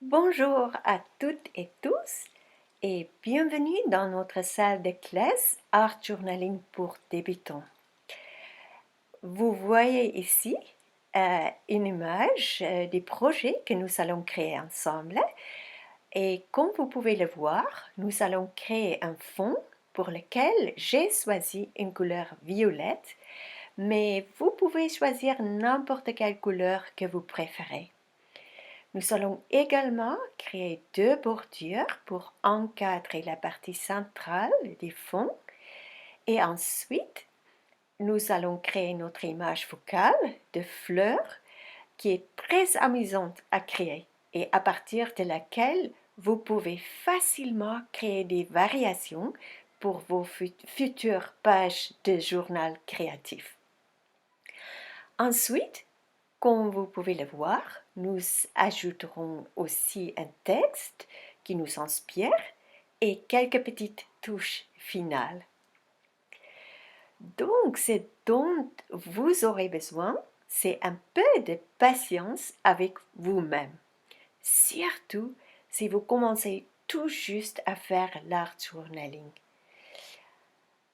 Bonjour à toutes et tous et bienvenue dans notre salle de classe Art Journaling pour débutants. Vous voyez ici une image des projets que nous allons créer ensemble et comme vous pouvez le voir, nous allons créer un fond pour lequel j'ai choisi une couleur violette, mais vous pouvez choisir n'importe quelle couleur que vous préférez. Nous allons également créer deux bordures pour encadrer la partie centrale des fonds et ensuite nous allons créer notre image focale de fleurs qui est très amusante à créer et à partir de laquelle vous pouvez facilement créer des variations pour vos futures pages de journal créatif. Ensuite, comme vous pouvez le voir, nous ajouterons aussi un texte qui nous inspire et quelques petites touches finales. Donc, ce dont vous aurez besoin, c'est un peu de patience avec vous-même. Surtout si vous commencez tout juste à faire l'art journaling.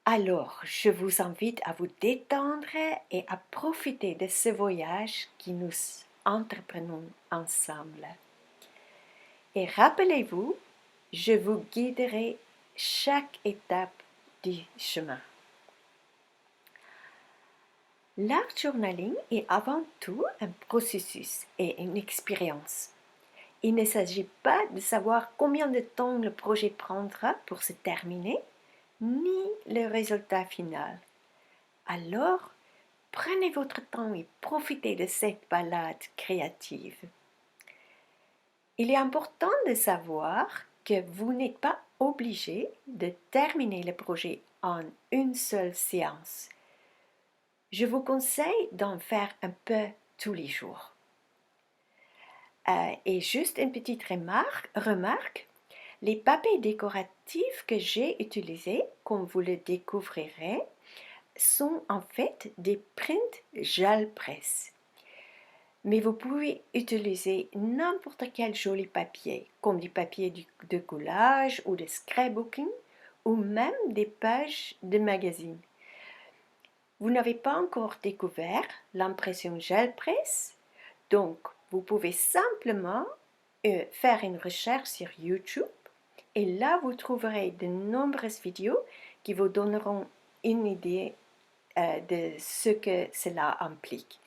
Alors, je vous invite à vous détendre et à profiter de ce voyage que nous entreprenons ensemble. Et rappelez-vous, je vous guiderai chaque étape du chemin. L'art journaling est avant tout un processus et une expérience. Il ne s'agit pas de savoir combien de temps le projet prendra pour se terminer, ni le résultat final. Alors, prenez votre temps et profitez de cette balade créative. Il est important de savoir que vous n'êtes pas obligé de terminer le projet en une seule séance. Je vous conseille d'en faire un peu tous les jours. Et juste une petite remarque, les papiers décoratifs que j'ai utilisés, comme vous le découvrirez, sont en fait des prints gel presse. Mais vous pouvez utiliser n'importe quel joli papier, comme du papier de collage ou de scrapbooking, ou même des pages de magazines. Vous n'avez pas encore découvert l'impression gel presse, donc vous pouvez simplement faire une recherche sur YouTube et là vous trouverez de nombreuses vidéos qui vous donneront une idée de ce que cela implique.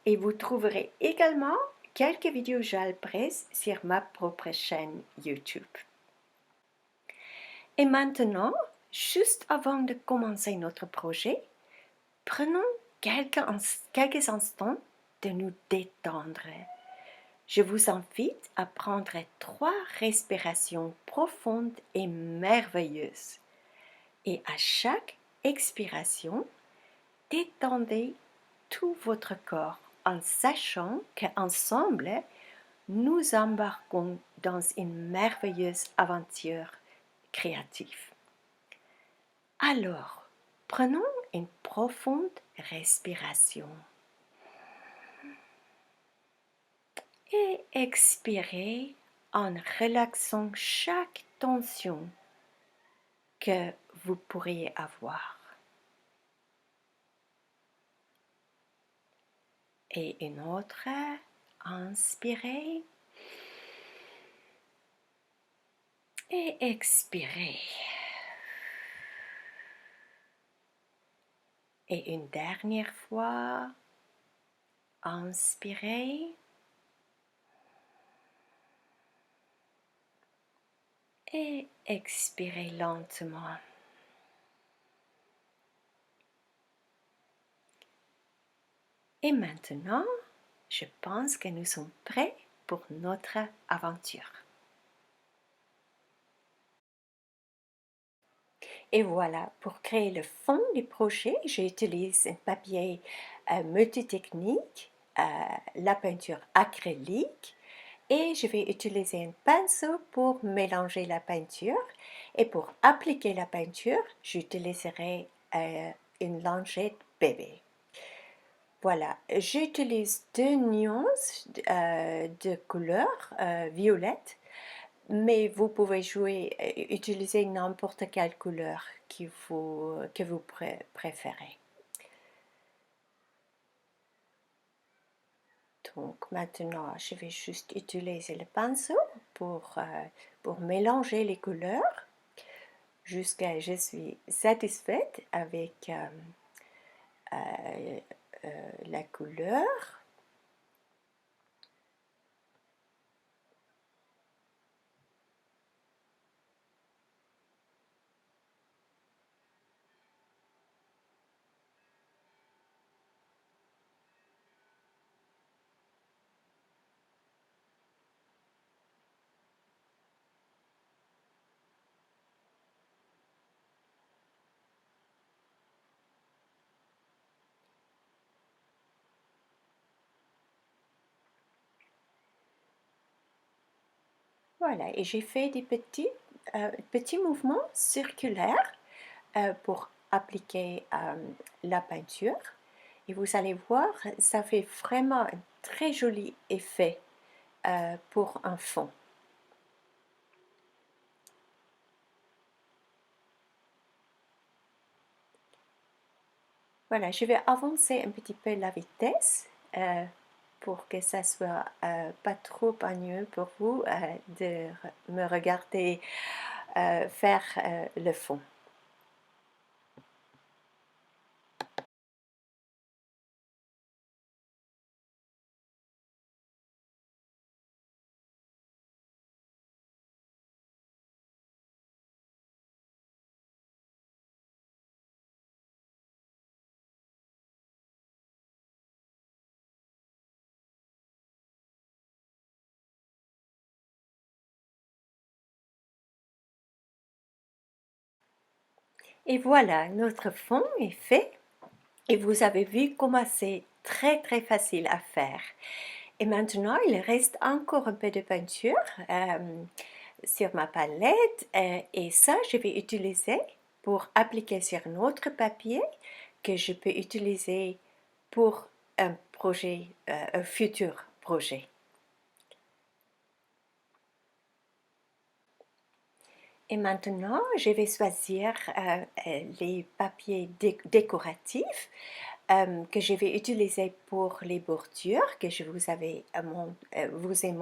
Et vous trouverez également quelques vidéos gel presse sur ma propre chaîne YouTube. Et maintenant, juste avant de commencer notre projet, prenons quelques instants de nous détendre. Je vous invite à prendre 3 respirations profondes et merveilleuses. Et à chaque expiration, détendez tout votre corps en sachant qu'ensemble, nous embarquons dans une merveilleuse aventure créative. Alors, prenons une profonde respiration et expirez en relaxant chaque tension que vous pourriez avoir. Et une autre, inspirez et expirez. Et une dernière fois, inspirez et expirez lentement. Et maintenant, je pense que nous sommes prêts pour notre aventure. Et voilà, pour créer le fond du projet, j'utilise un papier multitechnique, la peinture acrylique et je vais utiliser un pinceau pour mélanger la peinture. Et pour appliquer la peinture, j'utiliserai une lingette bébé. Voilà, j'utilise deux nuances de couleur violette, mais vous pouvez utiliser n'importe quelle couleur que vous préférez. Donc maintenant, je vais juste utiliser le pinceau pour mélanger les couleurs jusqu'à ce que je suis satisfaite avec la couleur. Voilà, et j'ai fait des petits mouvements circulaires pour appliquer la peinture. Et vous allez voir, ça fait vraiment un très joli effet pour un fond. Voilà, je vais avancer un petit peu la vitesse pour que ça soit pas trop ennuyeux pour vous de me regarder faire le fond. Et voilà, notre fond est fait. Et vous avez vu comment c'est très facile à faire. Et maintenant, il reste encore un peu de peinture sur ma palette et ça, je vais utiliser pour appliquer sur un autre papier que je peux utiliser pour un projet, un futur projet. Et maintenant, je vais choisir les papiers décoratifs que je vais utiliser pour les bordures que je vous ai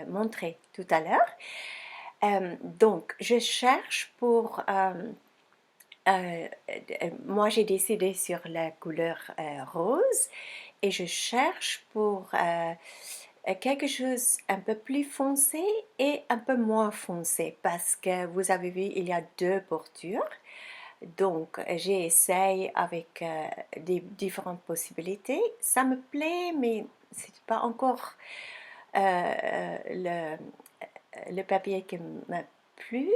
montré tout à l'heure. Donc, je cherche pour... moi, j'ai décidé sur la couleur rose et je cherche pour quelque chose un peu plus foncé et un peu moins foncé parce que vous avez vu, il y a deux bordures. Donc, j'essaye avec des différentes possibilités. Ça me plaît, mais ce n'est pas encore le papier qui m'a plu.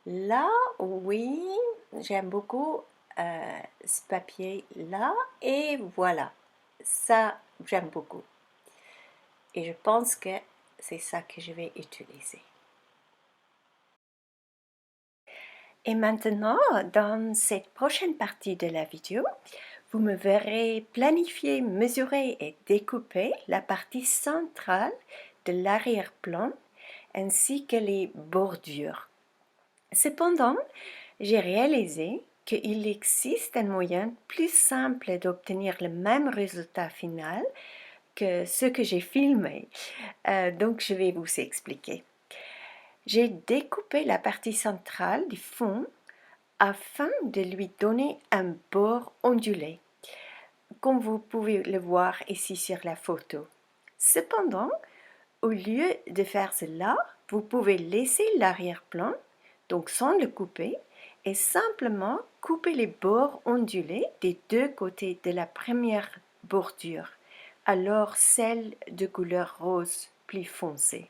Là, oui, j'aime beaucoup ce papier-là. Et voilà, ça, j'aime beaucoup. Et je pense que c'est ça que je vais utiliser. Et maintenant, dans cette prochaine partie de la vidéo, vous me verrez planifier, mesurer et découper la partie centrale de l'arrière-plan ainsi que les bordures. Cependant, j'ai réalisé qu'il existe un moyen plus simple d'obtenir le même résultat final que ce que j'ai filmé. Donc, je vais vous expliquer. J'ai découpé la partie centrale du fond afin de lui donner un bord ondulé, comme vous pouvez le voir ici sur la photo. Cependant, au lieu de faire cela, vous pouvez laisser l'arrière-plan, donc sans le couper, et simplement couper les bords ondulés des deux côtés de la première bordure, alors celle de couleur rose plus foncée.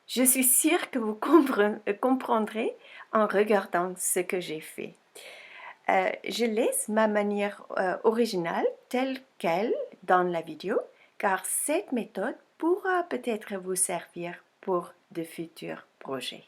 Je suis sûre que vous comprendrez en regardant ce que j'ai fait. Je laisse ma manière originale telle qu'elle dans la vidéo, car cette méthode pourra peut-être vous servir pour de futurs projets.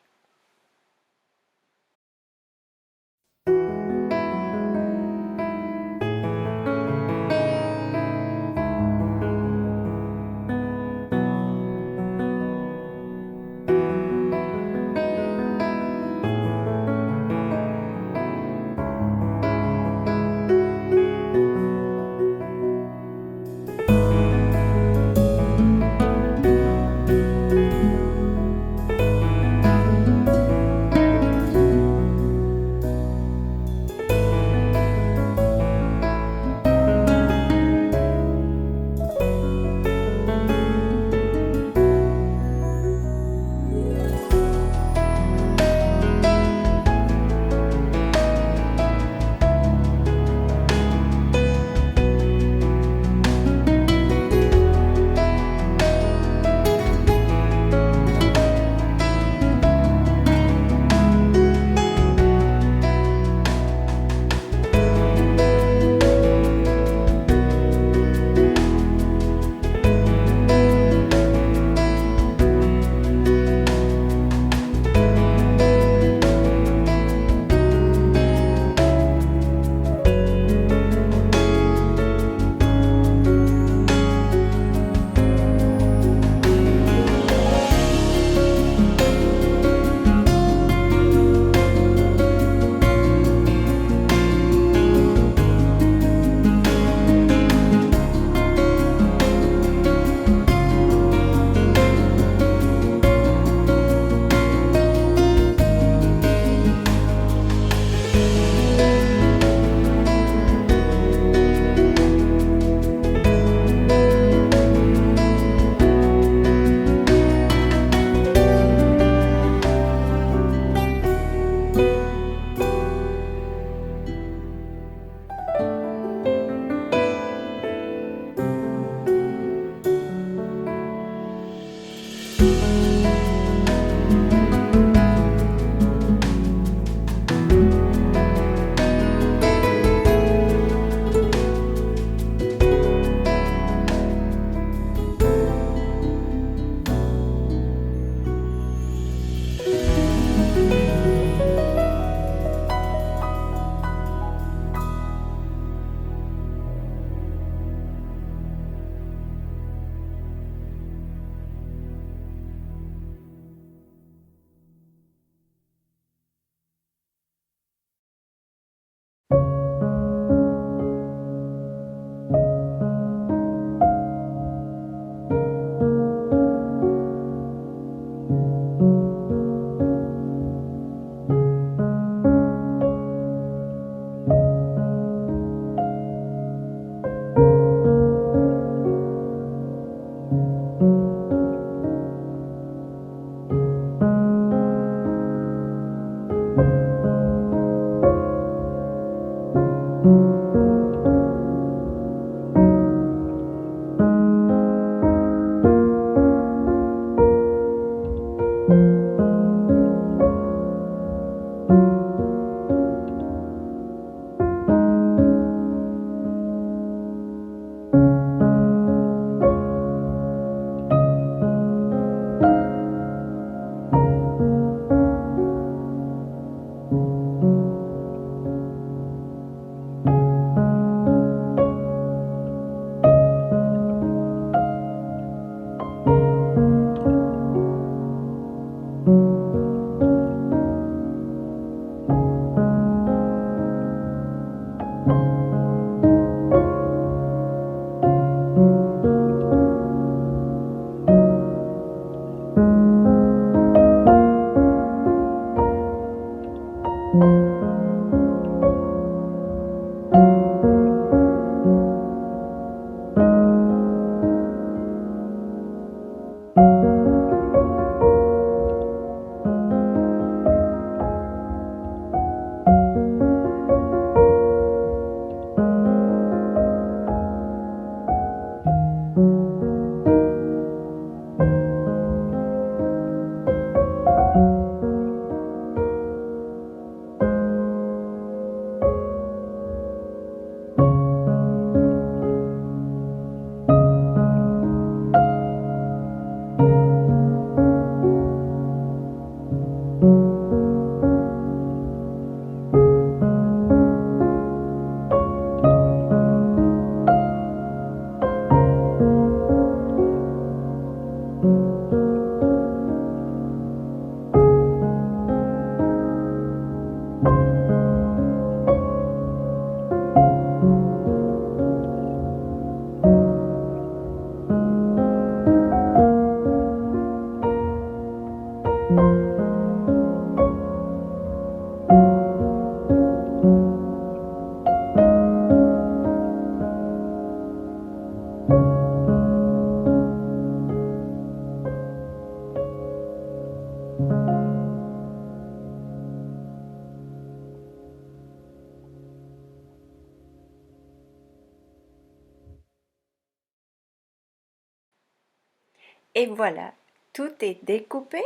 Et voilà, tout est découpé.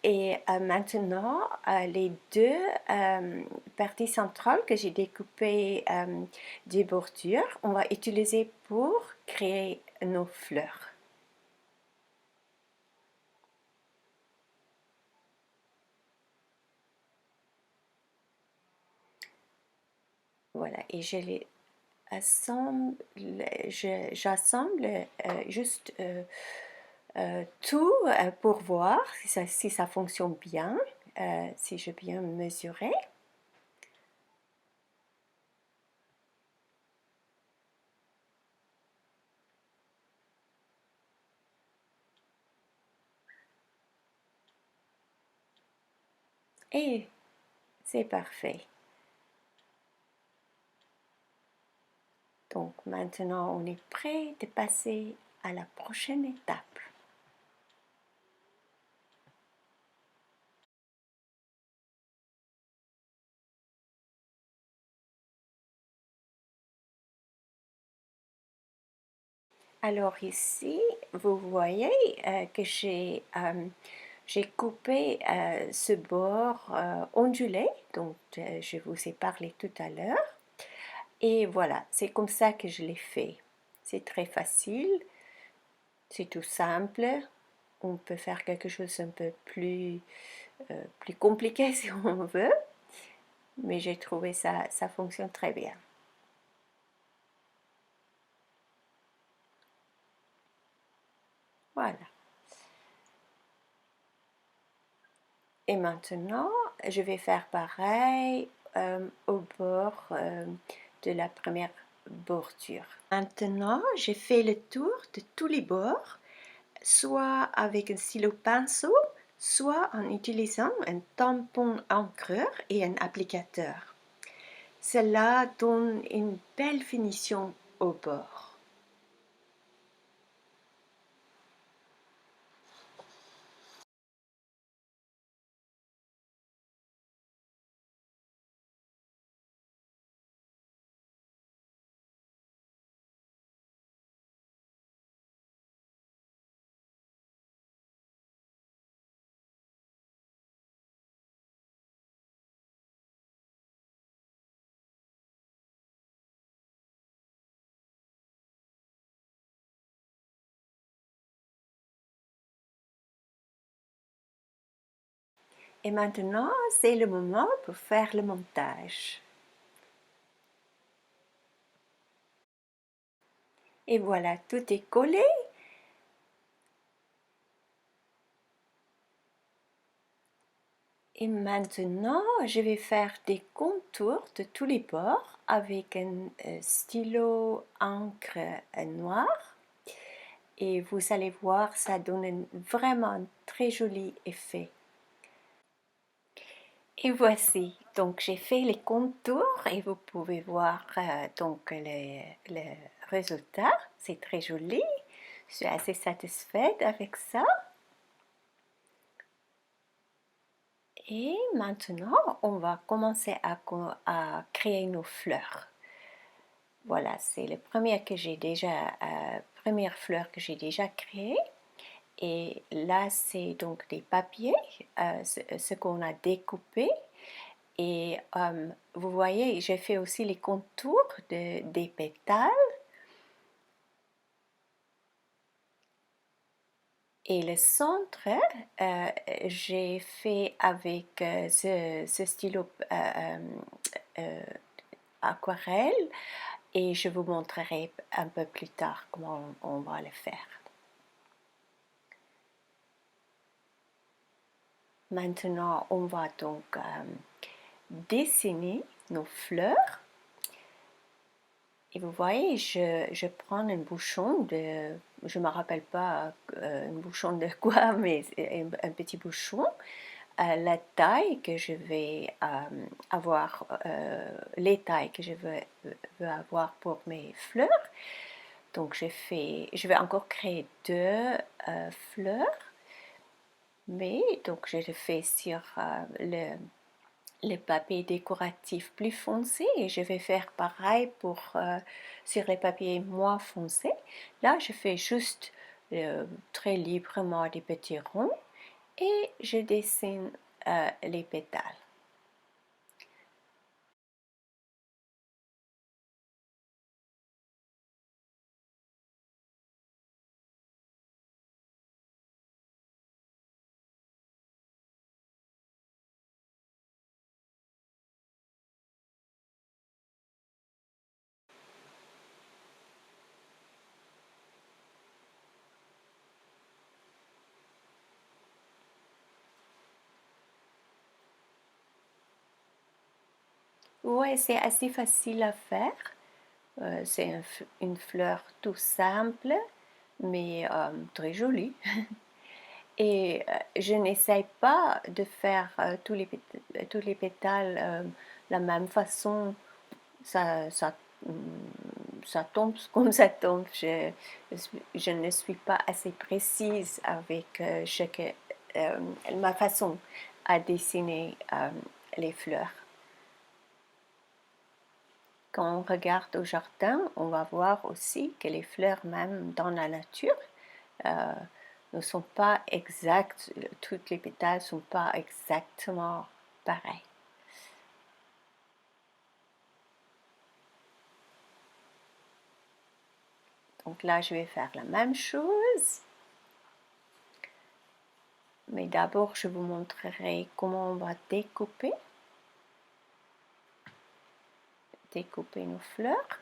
Et maintenant, les deux parties centrales que j'ai découpées des bordures, on va utiliser pour créer nos fleurs. Voilà, et je les assemble, j'assemble juste tout pour voir si ça fonctionne bien, si je bien mesurer. Et c'est parfait. Donc maintenant, on est prêt de passer à la prochaine étape. Alors ici, vous voyez que j'ai coupé ce bord ondulé, dont je vous ai parlé tout à l'heure. Et voilà, c'est comme ça que je l'ai fait. C'est très facile, c'est tout simple. On peut faire quelque chose un peu plus compliqué si on veut, mais j'ai trouvé ça fonctionne très bien. Voilà. Et maintenant, je vais faire pareil au bord de la première bordure. Maintenant, j'ai fait le tour de tous les bords, soit avec un stylo pinceau, soit en utilisant un tampon encreur et un applicateur. Cela donne une belle finition au bord. Et maintenant, c'est le moment pour faire le montage. Et voilà, tout est collé. Et maintenant, je vais faire des contours de tous les bords avec un stylo encre noir. Et vous allez voir, ça donne vraiment un très joli effet. Et voici, donc j'ai fait les contours et vous pouvez voir donc le résultat. C'est très joli. Je suis assez satisfaite avec ça. Et maintenant, on va commencer à créer nos fleurs. Voilà, c'est le premier que j'ai déjà, première fleur que j'ai déjà créée. Et là, c'est donc des papiers, ce qu'on a découpé. Et vous voyez, j'ai fait aussi les contours des pétales. Et le centre, j'ai fait avec ce stylo aquarelle et je vous montrerai un peu plus tard comment on va le faire. Maintenant, on va donc dessiner nos fleurs. Et vous voyez, je prends un bouchon de, je ne me rappelle pas un bouchon de quoi, mais un petit bouchon, la taille que je vais avoir, les tailles que je veux avoir pour mes fleurs. Donc je vais encore créer deux fleurs, mais donc je le fais sur le papier décoratif plus foncé et je vais faire pareil pour sur les papiers moins foncés. Là, je fais juste très librement des petits ronds et je dessine les pétales. Ouais, c'est assez facile à faire. C'est une fleur tout simple, mais très jolie. Et je n'essaye pas de faire tous les pétales la même façon. Ça, ça, ça tombe comme ça tombe. Je ne suis pas assez précise avec ma façon à dessiner les fleurs. Quand on regarde au jardin, on va voir aussi que les fleurs, même dans la nature, euh, ne sont pas exactes, toutes les pétales ne sont pas exactement pareils. Donc là, je vais faire la même chose. Mais d'abord, je vous montrerai comment on va découper nos fleurs.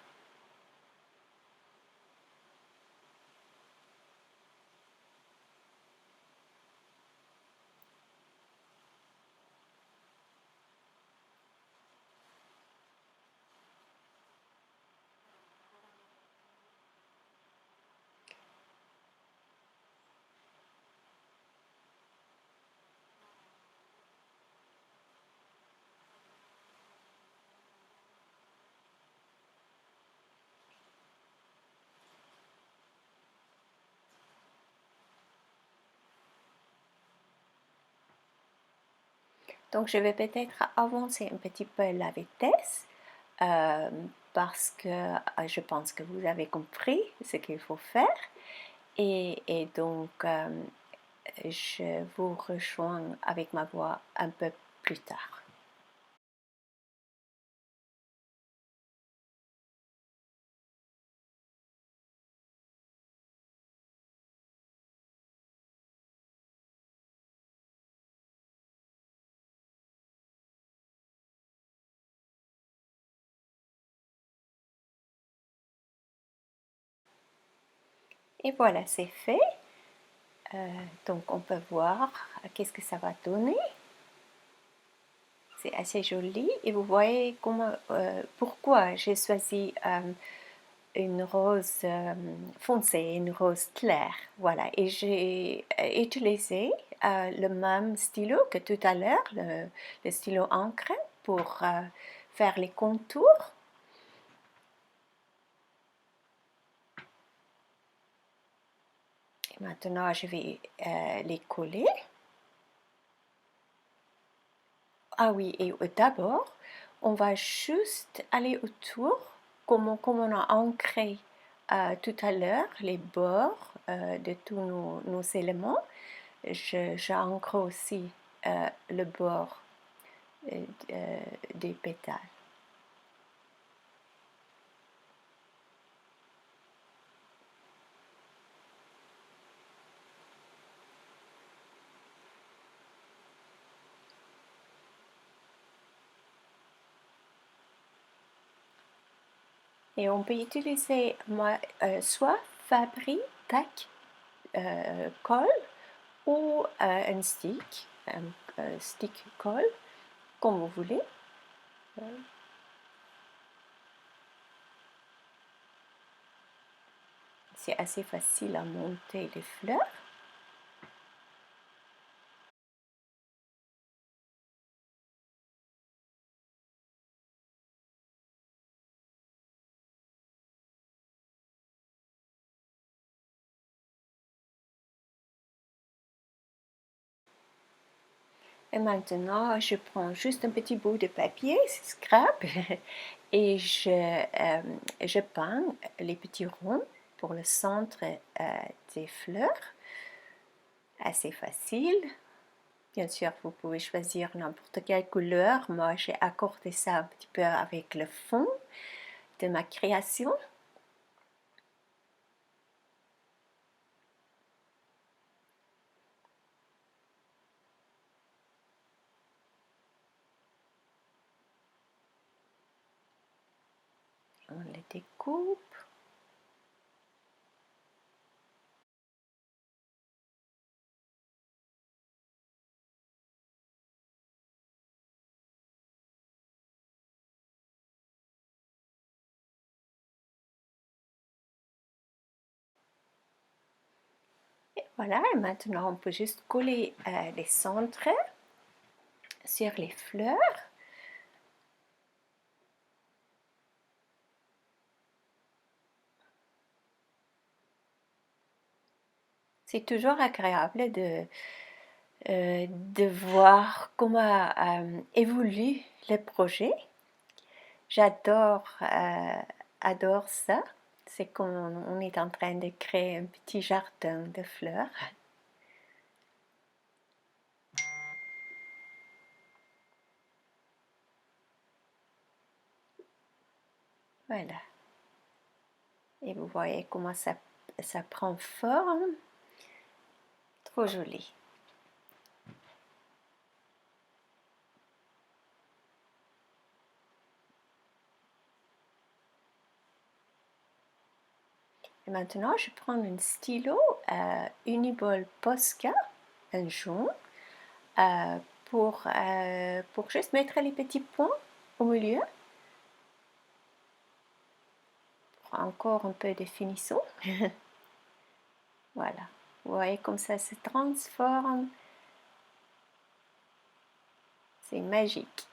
Donc, je vais peut-être avancer un petit peu la vitesse euh, parce que je pense que vous avez compris ce qu'il faut faire. Et donc, je vous rejoins avec ma voix un peu plus tard. Et voilà, c'est fait. Donc, on peut voir qu'est-ce que ça va donner. C'est assez joli et vous voyez pourquoi j'ai choisi une rose foncée, une rose claire. Voilà, et j'ai utilisé le même stylo que tout à l'heure, le stylo encre, pour faire les contours. Et maintenant, je vais les coller. Ah oui, et d'abord, on va juste aller autour, comme on a ancré tout à l'heure les bords de tous nos éléments. J'ancre aussi le bord euh, euh, des pétales. Et on peut utiliser soit Fabri-Tac colle ou un stick colle, comme vous voulez. C'est assez facile à monter les fleurs. Et maintenant, je prends juste un petit bout de papier, scrap, et je peins les petits ronds pour le centre des fleurs. Assez facile. Bien sûr, vous pouvez choisir n'importe quelle couleur. Moi, j'ai accordé ça un petit peu avec le fond de ma création. On les découpe. Et voilà, et maintenant on peut juste coller les centres sur les fleurs. C'est toujours agréable de voir comment évolue le projet. J'adore adore ça. C'est qu'on est en train de créer un petit jardin de fleurs. Voilà. Et vous voyez comment ça prend forme. Trop joli. Et maintenant, je prends un stylo Uniball Posca, un jaune, pour juste mettre les petits points au milieu. Pour encore un peu de finition. Voilà. Vous voyez comme ça se transforme. C'est magique.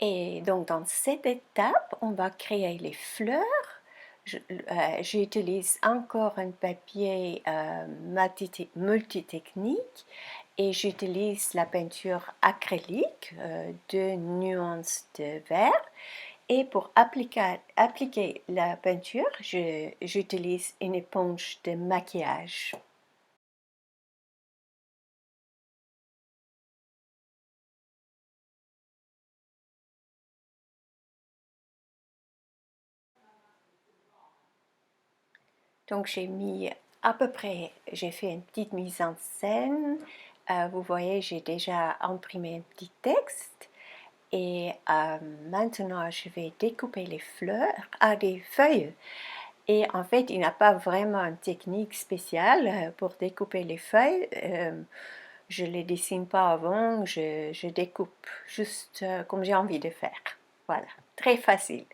Et donc dans cette étape, on va créer les fleurs. J'utilise encore un papier multitechnique et j'utilise la peinture acrylique de nuances de vert. Et pour appliquer la peinture, j'utilise une éponge de maquillage. Donc j'ai mis à peu près, j'ai fait une petite mise en scène. Vous voyez, j'ai déjà imprimé un petit texte. Et maintenant, je vais découper les fleurs, des feuilles. Et en fait, il n'y a pas vraiment une technique spéciale pour découper les feuilles. Je ne les dessine pas avant, je découpe juste comme j'ai envie de faire. Voilà, très facile.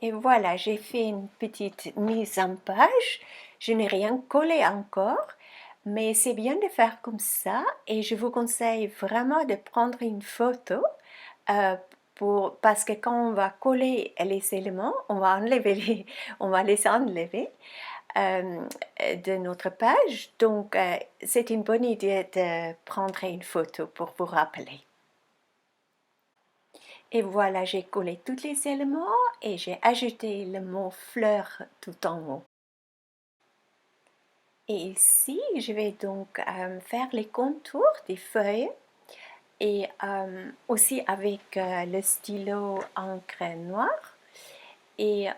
Et voilà, j'ai fait une petite mise en page. Je n'ai rien collé encore, mais c'est bien de faire comme ça. Et je vous conseille vraiment de prendre une photo parce que quand on va coller les éléments, on va les enlever de notre page. Donc, c'est une bonne idée de prendre une photo pour vous rappeler. Et voilà, j'ai collé tous les éléments et j'ai ajouté le mot fleur tout en haut. Et ici, je vais donc faire les contours des feuilles et aussi avec le stylo encre noire. Et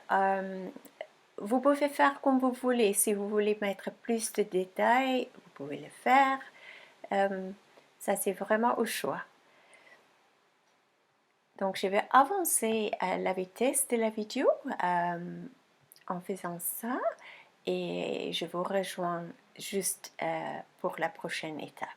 vous pouvez faire comme vous voulez. Si vous voulez mettre plus de détails, vous pouvez le faire. Ça, c'est vraiment au choix. Donc, je vais avancer la vitesse de la vidéo en faisant ça et je vous rejoins juste pour la prochaine étape.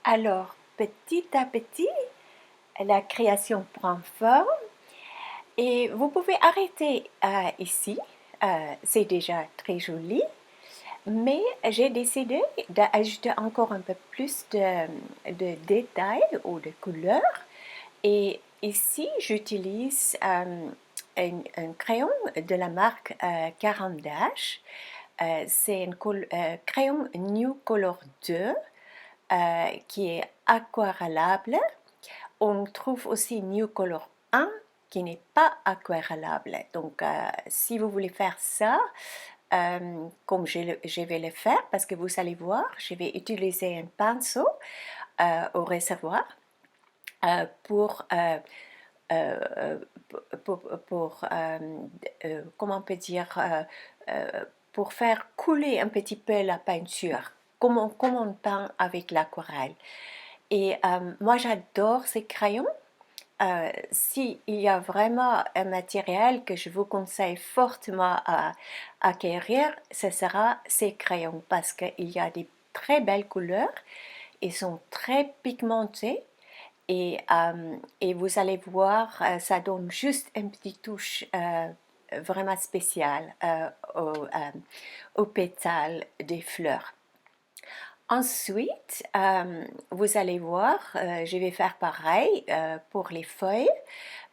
Alors, petit à petit, la création prend forme et vous pouvez arrêter ici. C'est déjà très joli, mais j'ai décidé d'ajouter encore un peu plus de détails ou de couleurs. Et ici, j'utilise un crayon de la marque Caran d'Ache. C'est un crayon New Color 2 qui est aquarellable. On trouve aussi New Color 1 qui n'est pas aquarellable. Donc, si vous voulez faire ça, comme je vais le faire, parce que vous allez voir, je vais utiliser un pinceau au réservoir pour comment on peut dire, pour faire couler un petit peu la peinture, comme on peint avec l'aquarelle. Et moi, j'adore ces crayons. S'il y a vraiment un matériel que je vous conseille fortement à acquérir, ce sera ces crayons parce qu'il y a des très belles couleurs, ils sont très pigmentés et vous allez voir, ça donne juste une petite touche vraiment spéciale aux pétales des fleurs. Ensuite, vous allez voir, je vais faire pareil pour les feuilles.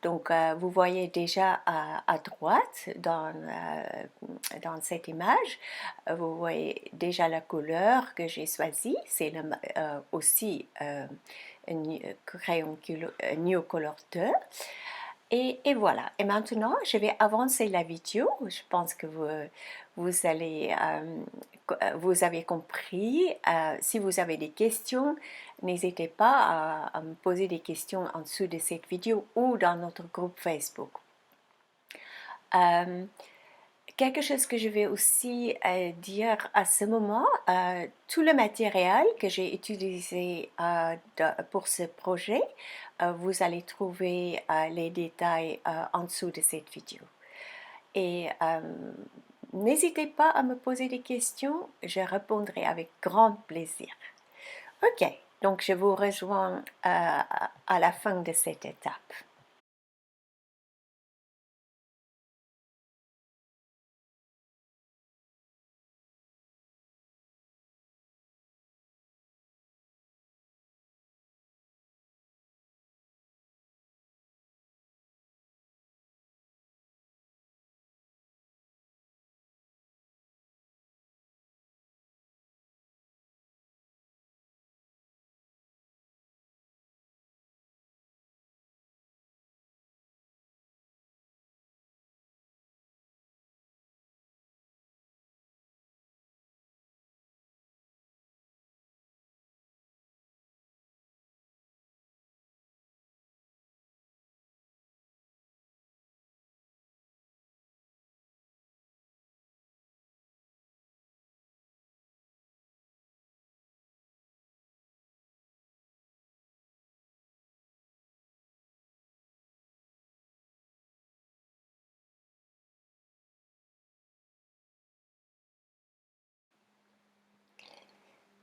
Donc, vous voyez déjà à droite dans cette image, vous voyez déjà la couleur que j'ai choisie. C'est aussi un crayon New Color 2. Et voilà. Et maintenant, je vais avancer la vidéo. Je pense que vous avez compris. Si vous avez des questions, n'hésitez pas à me poser des questions en dessous de cette vidéo ou dans notre groupe Facebook. Quelque chose que je vais aussi dire à ce moment, tout le matériel que j'ai utilisé pour ce projet, vous allez trouver les détails en dessous de cette vidéo. Et n'hésitez pas à me poser des questions, je répondrai avec grand plaisir. Ok, donc je vous rejoins à la fin de cette étape.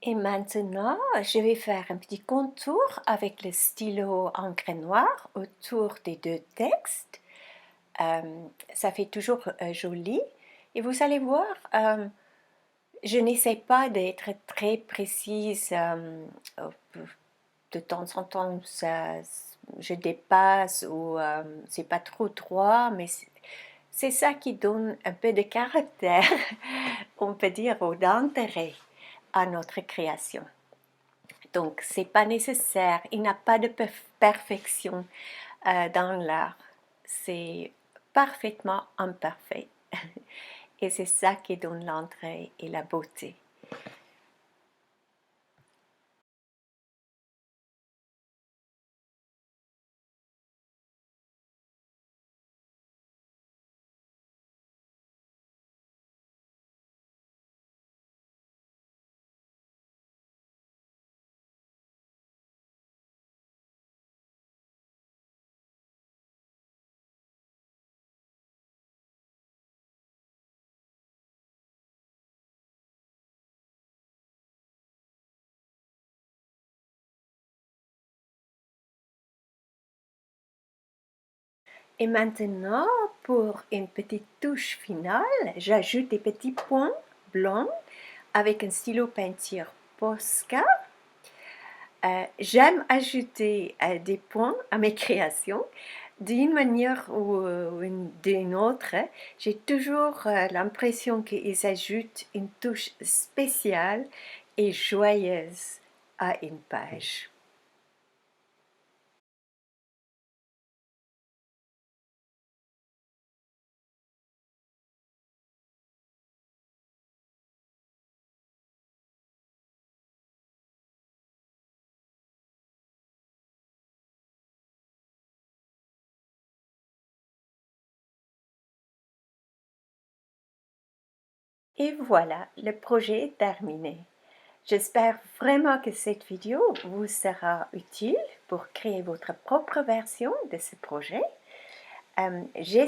Et maintenant, je vais faire un petit contour avec le stylo encre noire autour des deux textes. Ça fait toujours joli. Et vous allez voir, je n'essaie pas d'être très précise. De temps en temps, je dépasse ou c'est pas trop droit, mais c'est ça qui donne un peu de caractère, on peut dire, ou d'intérêt à notre création. Donc, c'est pas nécessaire, il n'y a pas de perfection dans l'art. C'est parfaitement imparfait. Et c'est ça qui donne l'entrée et la beauté. Et maintenant, pour une petite touche finale, j'ajoute des petits points blancs avec un stylo peinture Posca. J'aime ajouter des points à mes créations. D'une manière ou d'une autre, j'ai toujours l'impression qu'ils ajoutent une touche spéciale et joyeuse à une page. Et voilà, le projet est terminé. J'espère vraiment que cette vidéo vous sera utile pour créer votre propre version de ce projet. J'ai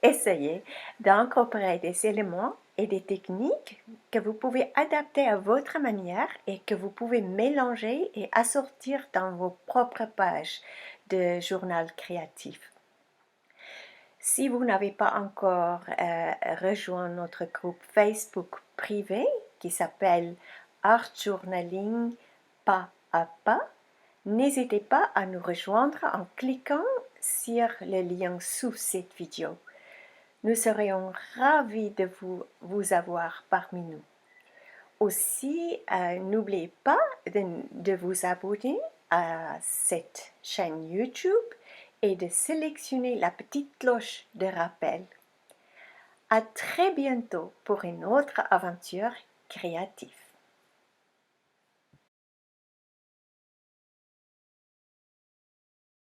essayé d'incorporer des éléments et des techniques que vous pouvez adapter à votre manière et que vous pouvez mélanger et assortir dans vos propres pages de journal créatif. Si vous n'avez pas encore rejoint notre groupe Facebook privé qui s'appelle Art Journaling pas à pas, n'hésitez pas à nous rejoindre en cliquant sur le lien sous cette vidéo. Nous serions ravis de vous avoir parmi nous. Aussi, n'oubliez pas de vous abonner à cette chaîne YouTube et de sélectionner la petite cloche de rappel. À très bientôt pour une autre aventure créative.